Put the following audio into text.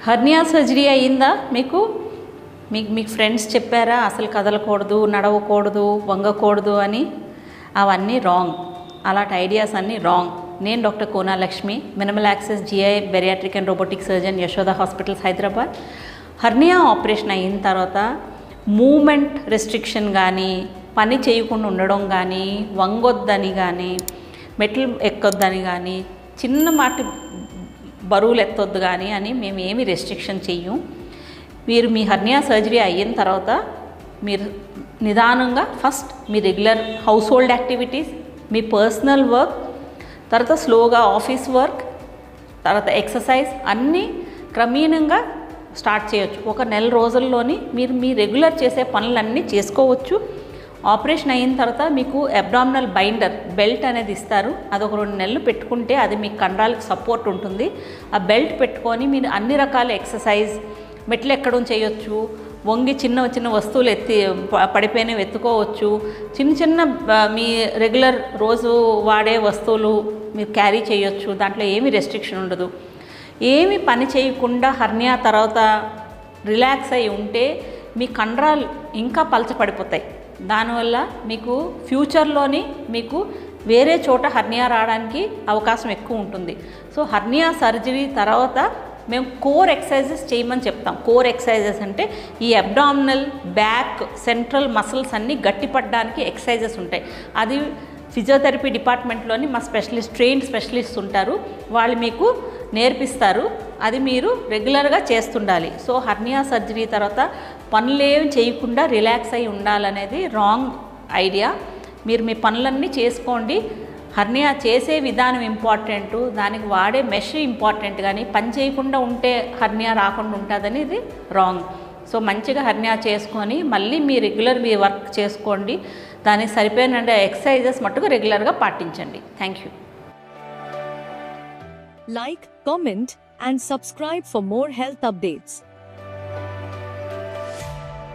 Hernia surgery అయ్యిందా మీకు? మీకు ఫ్రెండ్స్ చెప్పారా అసలు కదలకూడదు, నడవకూడదు, వంగకూడదు అని? అవన్నీ రాంగ్. అలాంటి ఐడియాస్ అన్నీ రాంగ్. నేను doctor Kona Lakshmi, minimal access GI bariatric and robotic surgeon, Yashoda hospitals, Hyderabad. Hernia operation అయిన తర్వాత మూమెంట్ రెస్ట్రిక్షన్ కానీ, పని చేయకుండా ఉండడం కానీ, వంగొద్దని కానీ, మెట్లు ఎక్కొద్దని కానీ, చిన్న మాట బరువులు ఎత్తొద్దు కానీ అని మేము ఏమి రెస్ట్రిక్షన్ చెయ్యం. మీరు మీ హర్నియా సర్జరీ అయిన తర్వాత మీరు నిదానంగా ఫస్ట్ మీ రెగ్యులర్ హౌస్ హోల్డ్ యాక్టివిటీస్, మీ పర్సనల్ వర్క్, తర్వాత స్లోగా ఆఫీస్ వర్క్, తర్వాత ఎక్సర్సైజ్ అన్నీ క్రమేణంగా స్టార్ట్ చేయొచ్చు. ఒక నెల రోజుల్లోని మీరు మీ రెగ్యులర్ చేసే పనులన్నీ చేసుకోవచ్చు. ఆపరేషన్ అయిన తర్వాత మీకు అబ్డామినల్ బైండర్ బెల్ట్ అనేది ఇస్తారు. అది ఒక 2 నెలలు పెట్టుకుంటే అది మీ కండరాలకు సపోర్ట్ ఉంటుంది. ఆ బెల్ట్ పెట్టుకొని మీరు అన్ని రకాల ఎక్సర్సైజ్, మెట్లు ఎక్కడం చేయొచ్చు, వంగి చిన్న చిన్న వస్తువులు పడిపోయినవి ఎత్తుకోవచ్చు, చిన్న మీ రెగ్యులర్ రోజు వాడే వస్తువులు మీరు క్యారీ చేయొచ్చు. దాంట్లో ఏమీ రెస్ట్రిక్షన్ ఉండదు. ఏమి పని చేయకుండా హర్నియా తర్వాత రిలాక్స్ అయి ఉంటే మీ కండరాలు ఇంకా పలచపడిపోతాయి. దానివల్ల మీకు ఫ్యూచర్లోని మీకు వేరే చోట హర్నియా రావడానికి అవకాశం ఎక్కువ ఉంటుంది. సో హర్నియా సర్జరీ తర్వాత మేము కోర్ ఎక్సర్సైజెస్ చేయమని చెప్తాం. కోర్ ఎక్సర్సైజెస్ అంటే ఈ అబ్డామినల్, బ్యాక్, సెంట్రల్ మసిల్స్ అన్నీ గట్టిపడడానికి ఎక్సర్సైజెస్ ఉంటాయి. అది ఫిజియోథెరపీ డిపార్ట్మెంట్లోని మా ట్రైన్డ్ స్పెషలిస్ట్స్ ఉంటారు. వాళ్ళు మీకు నేర్పిస్తారు. అది మీరు రెగ్యులర్గా చేస్తుండాలి. సో హర్నియా సర్జరీ తర్వాత పనులేం చేయకుండా రిలాక్స్ అయి ఉండాలనేది రాంగ్ ఐడియా. మీరు మీ పనులన్నీ చేసుకోండి. హర్నియా చేసే విధానం ఇంపార్టెంట్, దానికి వాడే మెష్ ఇంపార్టెంట్, కానీ పని చేయకుండా ఉంటే హర్నియా రాకుండా ఉంటుందని ఇది రాంగ్. సో మంచిగా హర్నియా చేసుకొని మళ్ళీ మీ రెగ్యులర్ మీ వర్క్ చేసుకోండి. దానికి సరిపోయిన ఎక్సర్సైజెస్ మట్టుకు రెగ్యులర్గా పాటించండి. Thank you. Like, comment, and subscribe for more health updates.